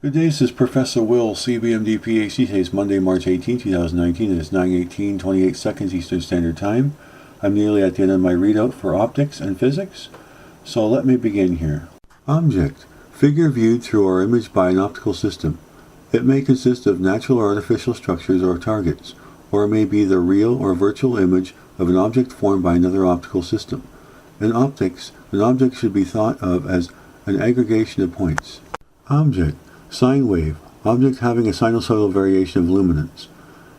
Good day, this is Professor Will, CBMD PhD. Today is Monday, March 18, 2019, and it's 9:18:28 seconds Eastern Standard Time. I'm nearly at the end of my readout for optics and physics, so let me begin here. Object. Figure viewed through or imaged by an optical system. It may consist of natural or artificial structures or targets, or it may be the real or virtual image of an object formed by another optical system. In optics, an object should be thought of as an aggregation of points. Object. Sine wave. Object having a sinusoidal variation of luminance.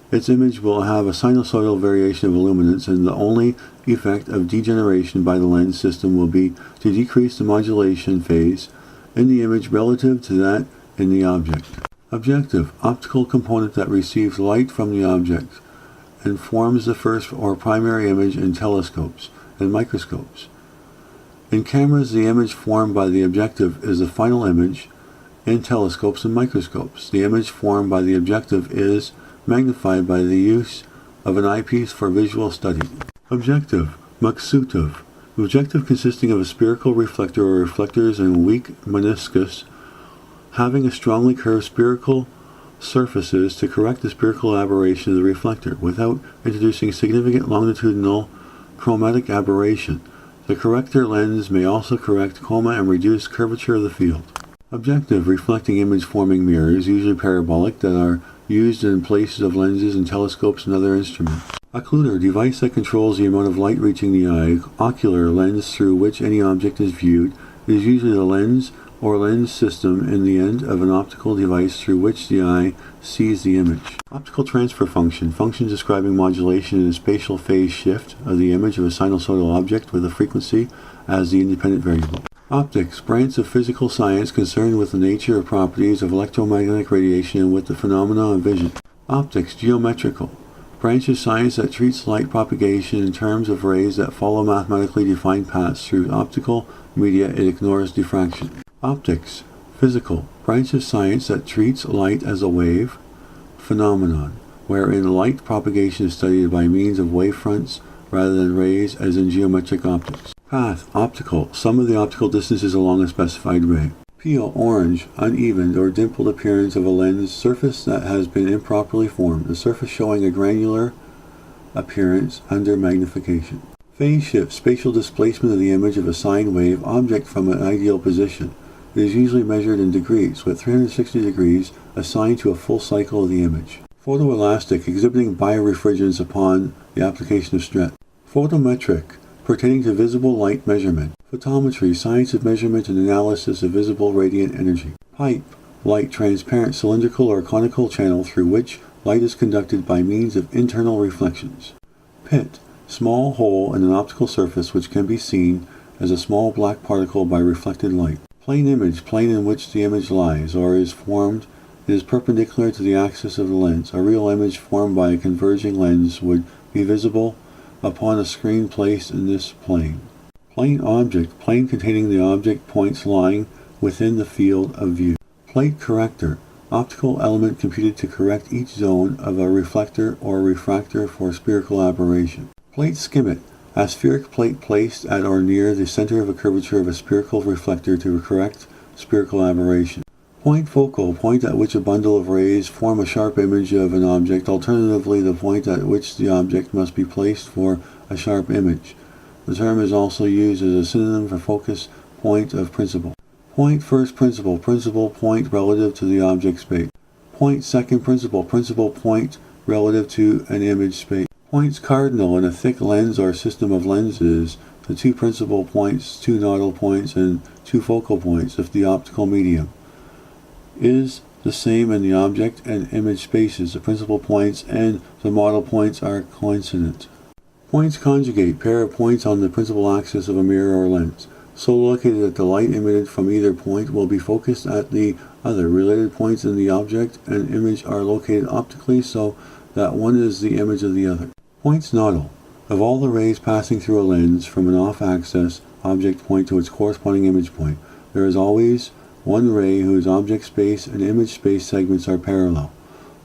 Its image will have a sinusoidal variation of illuminance, and the only effect of degeneration by the lens system will be to decrease the modulation phase in the image relative to that in the object. Objective. Optical component that receives light from the object and forms the first or primary image in telescopes and microscopes. In cameras, the image formed by the objective is the final image. In telescopes and microscopes, the image formed by the objective is magnified by the use of an eyepiece for visual study. Objective. Maksutiv. Objective consisting of a spherical reflector or reflectors and weak meniscus having a strongly curved spherical surfaces to correct the spherical aberration of the reflector without introducing significant longitudinal chromatic aberration. The corrector lens may also correct chroma and reduce curvature of the field. Objective. Reflecting image forming mirrors, usually parabolic, that are used in places of lenses and telescopes and other instruments. Occluder. Device that controls the amount of light reaching the eye. Ocular. Lens through which any object is viewed. It is usually the lens or lens system in the end of an optical device through which the eye sees the image. Optical transfer function. Function describing modulation in a spatial phase shift of the image of a sinusoidal object with a frequency as the independent variable. Optics. Branch of physical science concerned with the nature of properties of electromagnetic radiation and with the phenomena of vision. Optics. Geometrical. Branch of science that treats light propagation in terms of rays that follow mathematically defined paths through optical media. It ignores diffraction. Optics. Physical. Branch of science that treats light as a wave phenomenon, wherein light propagation is studied by means of wavefronts rather than rays, as in geometric optics. Path. Optical. Sum of the optical distances along a specified ray. Peel. Orange, unevened or dimpled appearance of a lens surface that has been improperly formed, the surface showing a granular appearance under magnification. Phase shift. Spatial displacement of the image of a sine wave object from an ideal position. It is usually measured in degrees, with 360 degrees assigned to a full cycle of the image. Photoelastic. Exhibiting biorefrigerance upon the application of stress. Photometric. Pertaining to visible light measurement. Photometry, science of measurement and analysis of visible radiant energy. Pipe, light, transparent, cylindrical or conical channel through which light is conducted by means of internal reflections. Pit, small hole in an optical surface which can be seen as a small black particle by reflected light. Plane image, plane in which the image lies or is formed. It is perpendicular to the axis of the lens. A real image formed by a converging lens would be visible upon a screen placed in this plane. Plane object, plane containing the object points lying within the field of view. Plate corrector, optical element computed to correct each zone of a reflector or refractor for spherical aberration. Plate skimmit, a spheric plate placed at or near the center of a curvature of a spherical reflector to correct spherical aberration. Point focal, point at which a bundle of rays form a sharp image of an object, alternatively the point at which the object must be placed for a sharp image. The term is also used as a synonym for focus point of principle. Point first principle, principal point relative to the object space. Point second principle, principal point relative to an image space. Points cardinal in a thick lens or system of lenses, the two principal points, two nodal points, and two focal points of the optical medium is the same in the object and image spaces. The principal points and the model points are coincident. Points conjugate, pair of points on the principal axis of a mirror or lens, so located that the light emitted from either point will be focused at the other. Related points in the object and image are located optically so that one is the image of the other. Points nodal. Of all the rays passing through a lens from an off-axis object point to its corresponding image point, there is always one ray whose object space and image space segments are parallel.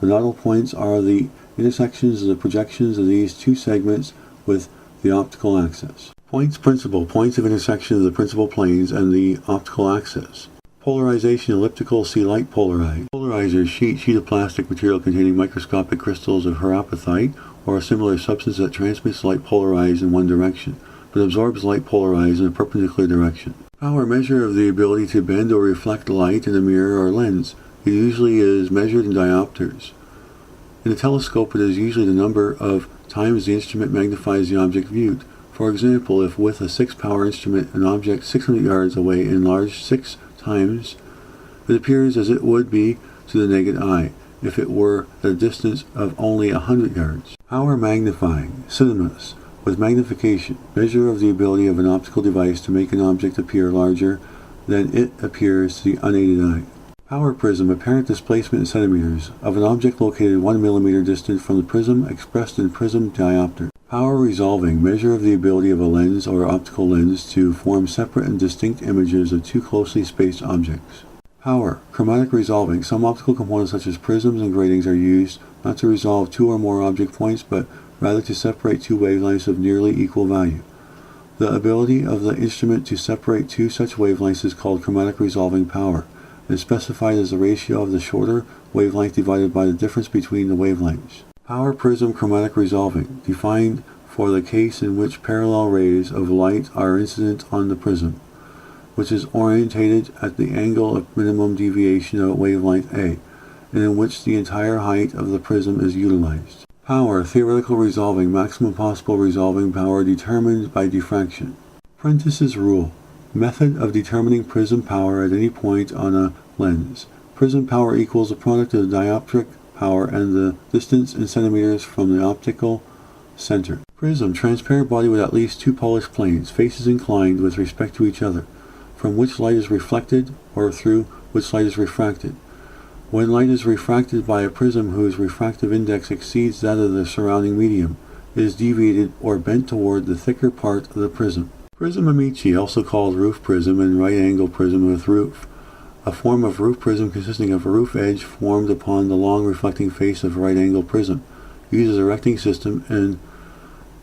The nodal points are the intersections of the projections of these two segments with the optical axis. Points principal, points of intersection of the principal planes and the optical axis. Polarization elliptical, see light polarized. Polarizer, sheet of plastic material containing microscopic crystals of herapathite or a similar substance that transmits light polarized in one direction, but absorbs light polarized in a perpendicular direction. Power, measure of the ability to bend or reflect light in a mirror or lens. It usually is measured in diopters. In a telescope, it is usually the number of times the instrument magnifies the object viewed. For example, if with a 6-power instrument an object 600 yards away enlarged 6 times, it appears as it would be to the naked eye if it were at a distance of only 100 yards. Power magnifying, synonymous with magnification, measure of the ability of an optical device to make an object appear larger than it appears to the unaided eye. Power prism, apparent displacement in centimeters of an object located 1 millimeter distant from the prism expressed in prism diopter. Power resolving, measure of the ability of a lens or optical lens to form separate and distinct images of two closely spaced objects. Power, chromatic resolving, some optical components such as prisms and gratings are used not to resolve two or more object points but rather to separate two wavelengths of nearly equal value. The ability of the instrument to separate two such wavelengths is called chromatic resolving power. It is specified as the ratio of the shorter wavelength divided by the difference between the wavelengths. Power prism chromatic resolving, defined for the case in which parallel rays of light are incident on the prism, which is orientated at the angle of minimum deviation of wavelength A, and in which the entire height of the prism is utilized. Power, theoretical resolving, maximum possible resolving power determined by diffraction. Prentice's rule, method of determining prism power at any point on a lens. Prism power equals the product of the dioptric power and the distance in centimeters from the optical center. Prism, transparent body with at least two polished planes, faces inclined with respect to each other, from which light is reflected or through which light is refracted. When light is refracted by a prism whose refractive index exceeds that of the surrounding medium, it is deviated or bent toward the thicker part of the prism. Prism amici, also called roof prism and right angle prism with roof, a form of roof prism consisting of a roof edge formed upon the long reflecting face of a right angle prism, uses a erecting system in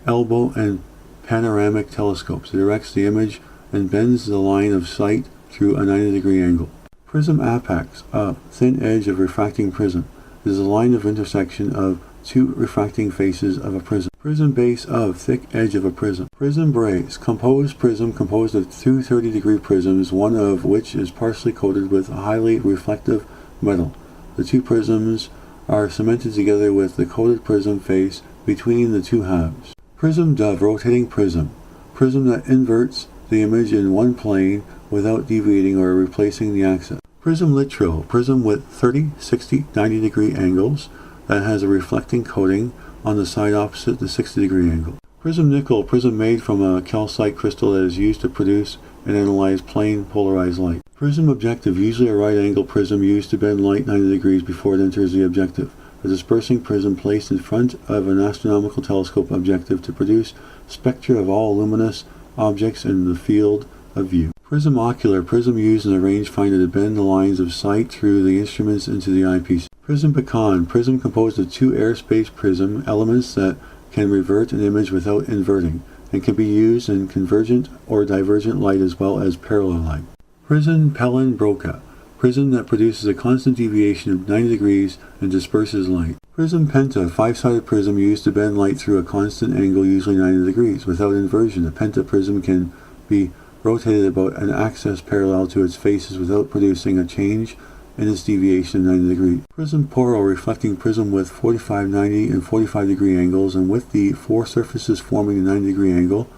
elbow and panoramic telescopes. It erects the image and bends the line of sight through a 90-degree angle. Prism apex, a thin edge of refracting prism, is the line of intersection of two refracting faces of a prism. Prism base of thick edge of a prism. Prism brace, composed prism composed of two 30-degree prisms, one of which is partially coated with a highly reflective metal. The two prisms are cemented together with the coated prism face between the two halves. Prism dove, rotating prism. Prism that inverts the image in one plane without deviating or replacing the axis. Prism littril, prism with 30, 60, 90-degree angles that has a reflecting coating on the side opposite the 60-degree angle. Prism nickel, prism made from a calcite crystal that is used to produce and analyze plain polarized light. Prism objective, usually a right angle prism used to bend light 90 degrees before it enters the objective. A dispersing prism placed in front of an astronomical telescope objective to produce spectra of all luminous objects in the field of view. Prism ocular, prism used in a rangefinder to bend the lines of sight through the instruments into the eyepiece. Prism pecan, prism composed of two airspace prism elements that can revert an image without inverting, and can be used in convergent or divergent light as well as parallel light. Prism Pellin-Broca, prism that produces a constant deviation of 90 degrees and disperses light. Prism penta, five-sided prism used to bend light through a constant angle, usually 90 degrees. Without inversion, a pentaprism can be rotated about an axis parallel to its faces without producing a change in its deviation of 90 degrees. Prism poro, reflecting prism with 45, 90, and 45 degree angles, and with the four surfaces forming the 90 degree angle,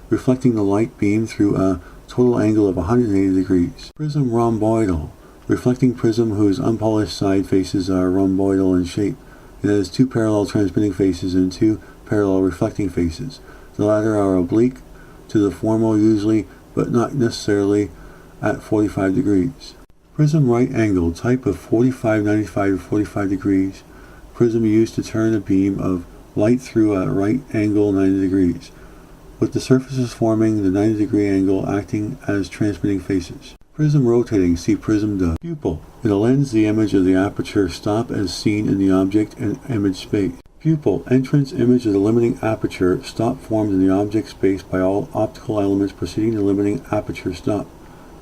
reflecting the light beam through a total angle of 180 degrees. Prism rhomboidal, reflecting prism whose unpolished side faces are rhomboidal in shape. It has two parallel transmitting faces and two parallel reflecting faces. The latter are oblique to the former usually, but not necessarily at 45 degrees. Prism right angle, type of 45, 95, or 45 degrees. Prism used to turn a beam of light through a right angle 90 degrees, with the surfaces forming the 90 degree angle acting as transmitting faces. Prism rotating, see prism dove. Pupil, in a lens the image of the aperture stop as seen in the object and image space. Pupil, entrance image of the limiting aperture stop formed in the object space by all optical elements preceding the limiting aperture stop.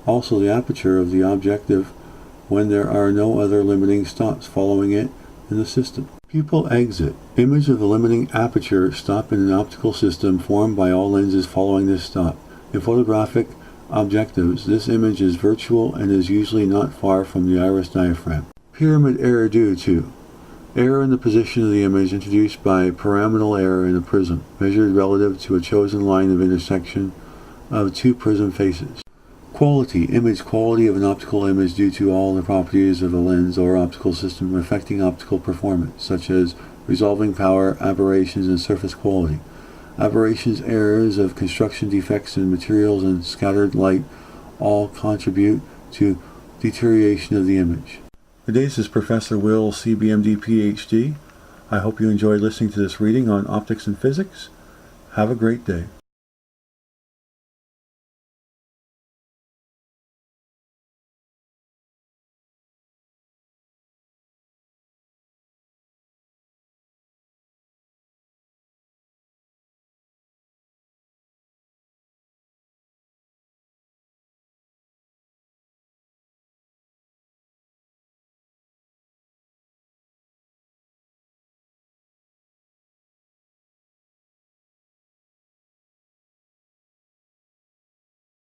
Also the aperture of the objective when there are no other limiting stops following it in the system. Pupil exit. Image of the limiting aperture stop in an optical system formed by all lenses following this stop. In photographic objectives, this image is virtual and is usually not far from the iris diaphragm. Pyramid error due to error in the position of the image introduced by pyramidal error in a prism, measured relative to a chosen line of intersection of two prism faces. Quality. Image quality of an optical image due to all the properties of a lens or optical system affecting optical performance, such as resolving power, aberrations, and surface quality. Aberrations, errors of construction defects in materials, and scattered light all contribute to deterioration of the image. This is Professor Will, CBMD, PhD. I hope you enjoyed listening to this reading on optics and physics. Have a great day.